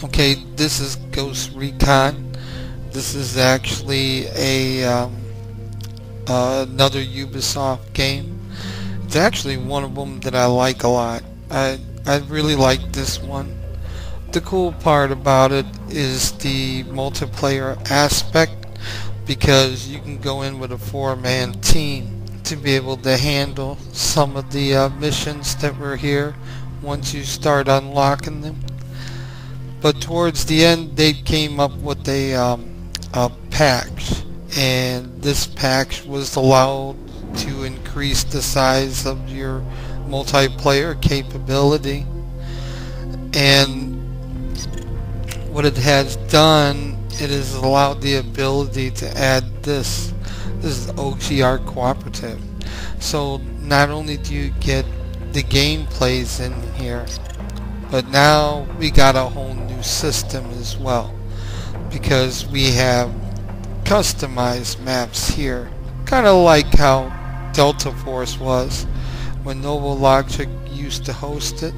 Okay, this is Ghost Recon. This is actually another Ubisoft game. It's actually one of them that I like a lot. I really like this one. The cool part about it is the multiplayer aspect, because you can go in with a four-man team to be able to handle some of the missions that were here once you start unlocking them. But towards the end, they came up with a patch, and this patch was allowed to increase the size of your multiplayer capability. And what it has done, it has allowed the ability to add this. This is OGR cooperative. So not only do you get the gameplays in here, but now we got a whole new system as well, because we have customized maps here, kind of like how Delta Force was when Novologic used to host it.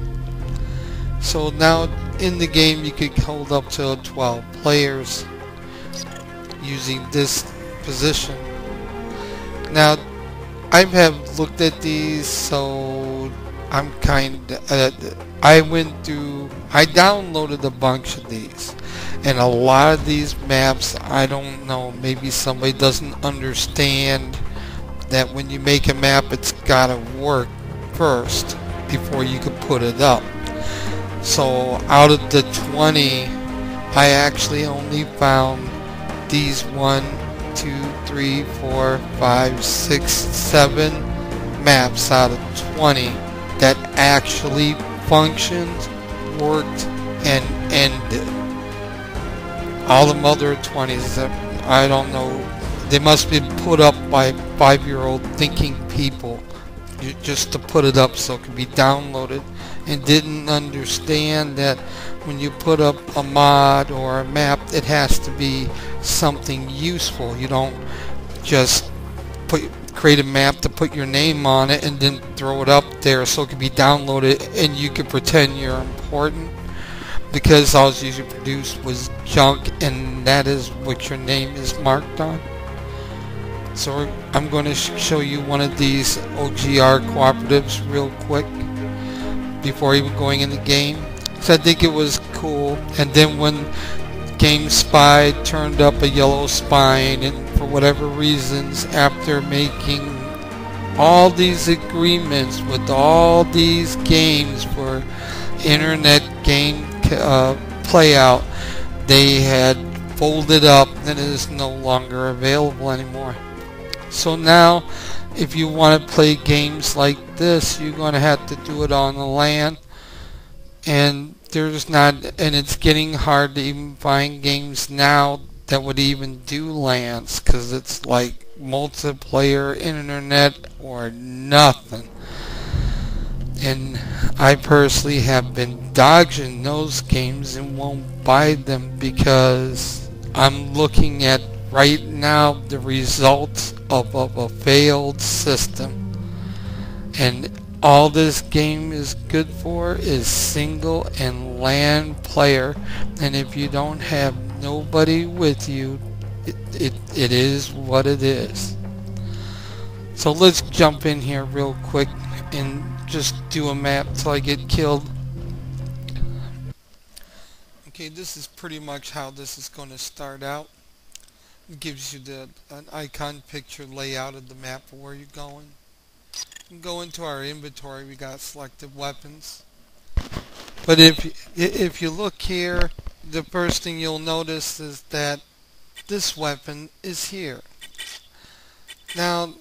So now in the game you could hold up to 12 players using this position. Now I have looked at these, so I'm I downloaded a bunch of these, and a lot of these maps, I don't know, maybe somebody doesn't understand that when you make a map, it's gotta work first before you can put it up. So out of the 20, I actually only found these 1, 2, 3, 4, 5, 6, 7 maps out of 20 that actually functioned, worked, and ended. All the other 20s, I don't know, they must be put up by 5-year-old thinking people just to put it up so it can be downloaded, and didn't understand that when you put up a mod or a map, it has to be something useful. You don't just create a map to put your name on it and then throw it up there so it can be downloaded and you can pretend you're important, because all you produced was junk, and that is what your name is marked on. So I'm going to show you one of these OGR cooperatives real quick before even going in the game. So I think it was cool. And then when GameSpy turned up a yellow spine, and for whatever reasons, after making all these agreements with all these games for internet game playout, they had folded up and it is no longer available anymore. So now if you want to play games like this, you're going to have to do it on the LAN, and it's getting hard to even find games now that would even do LANs, because it's like multiplayer internet or nothing. And I personally have been dodging those games and won't buy them, because I'm looking at right now the results of a failed system, and all this game is good for is single and LAN player. And if you don't have nobody with you, it is what it is. So let's jump in here real quick and just do a map till I get killed. Okay, this is pretty much how this is going to start out. It gives you an icon picture layout of the map of where you're going. You can go into our inventory, we got selected weapons. But if you look here, the first thing you'll notice is that this weapon is here. Now,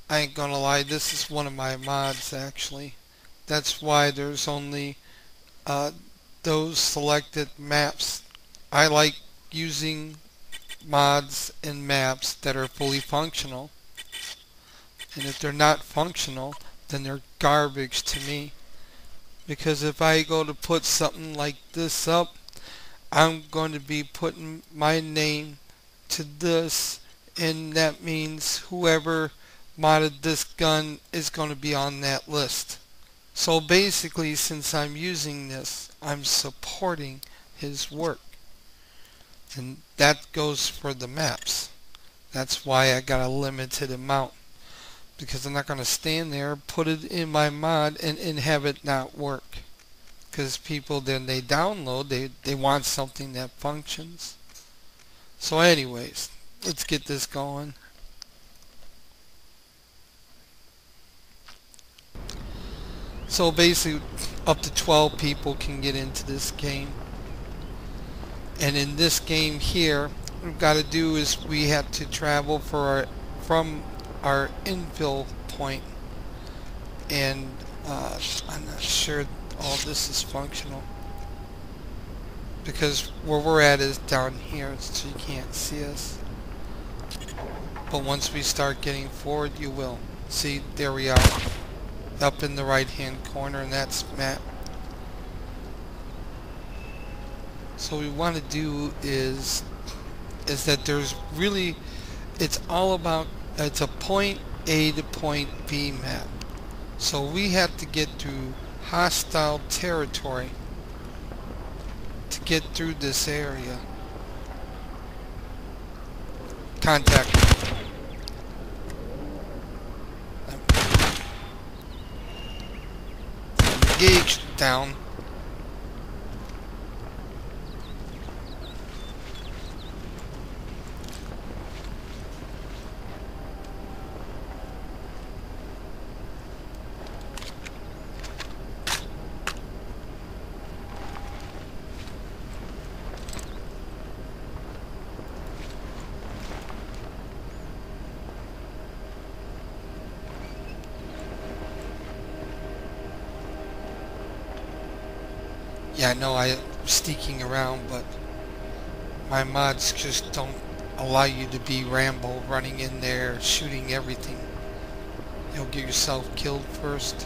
I ain't gonna lie, this is one of my mods actually. That's why there's only those selected maps. I like using mods and maps that are fully functional, and if they're not functional, then they're garbage to me. Because if I go to put something like this up, I'm going to be putting my name to this, and that means whoever modded this gun is going to be on that list. So basically, since I'm using this, I'm supporting his work. And that goes for the maps. That's why I got a limited amount. Because I'm not going to stand there, put it in my mod, and have it not work. Because people, then they download, they want something that functions. So anyways, let's get this going. So basically, up to 12 people can get into this game. And in this game here, what we've got to do is we have to travel from our infill point. And I'm not sure all this is functional. Because where we're at is down here, so you can't see us. But once we start getting forward, you will. See, there we are. Up in the right hand corner, and that's map. So what we want to do is that there's really, it's all about, it's a point A to point B map. So we have to get through hostile territory to get through this area. Contact. Engage down. Yeah, I know I'm sneaking around, but my mods just don't allow you to be Rambo, running in there, shooting everything. You'll get yourself killed first.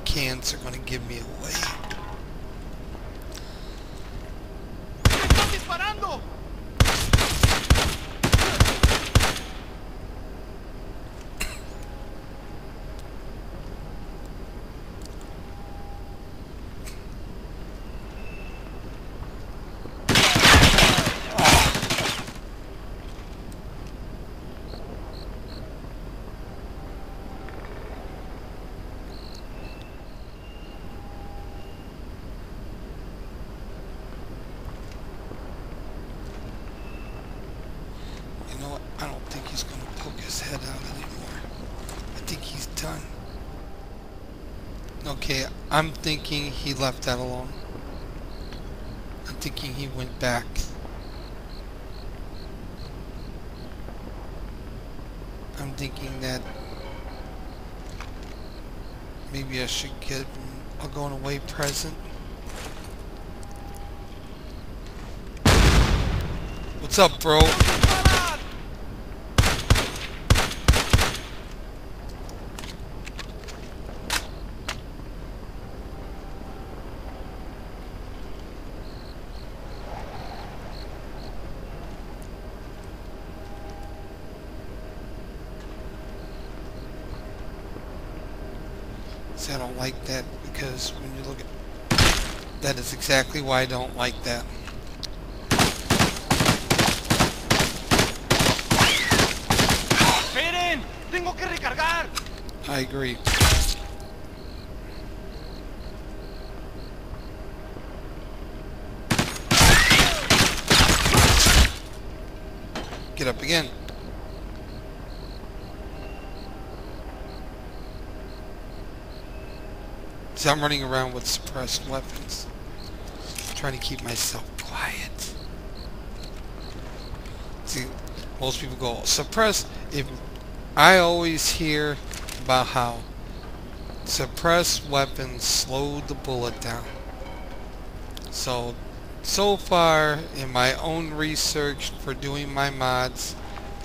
Cans are going to give me away. I don't think he's going to poke his head out anymore. I think he's done. Okay, I'm thinking he left that alone. I'm thinking he went back. I'm thinking that maybe I should get him a going away present. What's up, bro? I don't like that, because when you look at that, is exactly why I don't like that. Esperen, tengo que recargar. I agree. Get up again. See, I'm running around with suppressed weapons, trying to keep myself quiet. See, most people go, suppress. If I always hear about how suppressed weapons slow the bullet down. So far in my own research for doing my mods,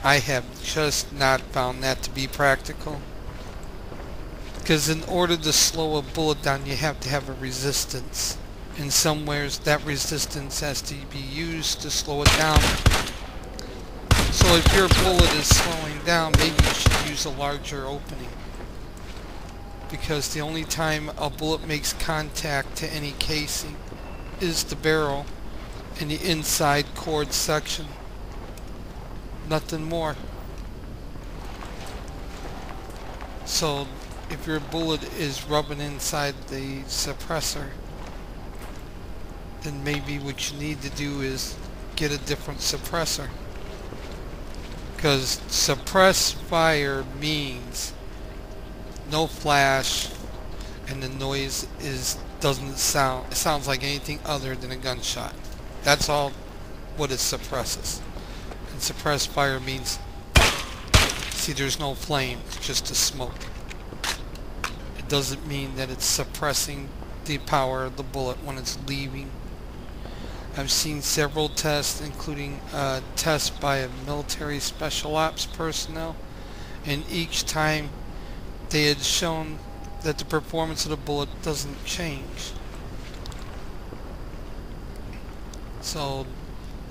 I have just not found that to be practical. Because in order to slow a bullet down, you have to have a resistance. And somewheres that resistance has to be used to slow it down. So if your bullet is slowing down, maybe you should use a larger opening. Because the only time a bullet makes contact to any casing is the barrel and the inside cord section. Nothing more. So if your bullet is rubbing inside the suppressor, then maybe what you need to do is get a different suppressor. Because suppress fire means no flash and the noise doesn't sound, it sounds like anything other than a gunshot. That's all what it suppresses. And suppress fire means, see, there's no flame, it's just a smoke. It doesn't mean that it's suppressing the power of the bullet when it's leaving. I've seen several tests, including tests by a military special ops personnel, and each time they had shown that the performance of the bullet doesn't change. So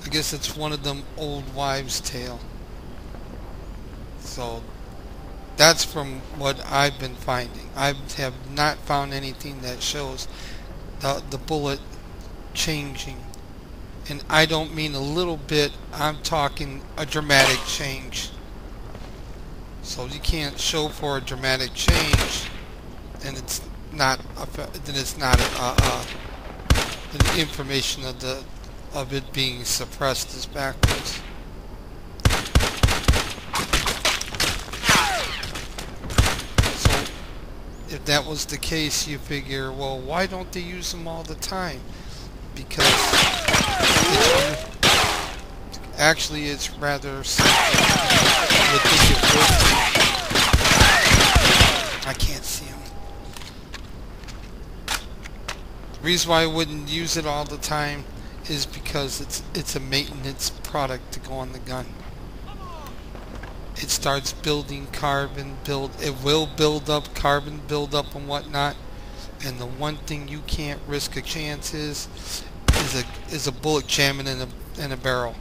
I guess it's one of them old wives' tale. So that's from what I've been finding. I have not found anything that shows the bullet changing. And I don't mean a little bit, I'm talking a dramatic change. So if you can't show for a dramatic change, then it's not the information of it being suppressed is backwards. So if that was the case, you figure, well, why don't they use them all the time? Because actually it's rather simple. I can't see them. The reason why I wouldn't use it all the time is because it's a maintenance product to go on the gun. It starts building carbon it will build up carbon buildup and whatnot. And the one thing you can't risk a chance is a bullet jamming in a barrel.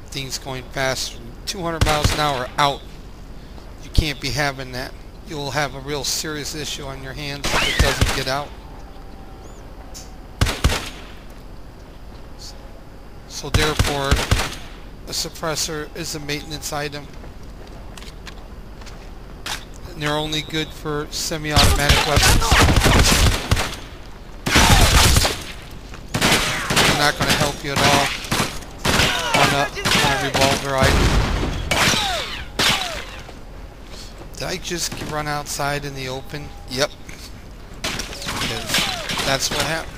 Things going fast, 200 miles an hour out. You can't be having that. You'll have a real serious issue on your hands if it doesn't get out. So therefore, a suppressor is a maintenance item. And they're only good for semi-automatic weapons. Not going to help you at all on a revolver item. Did I just run outside in the open? Yep. Because that's what happened.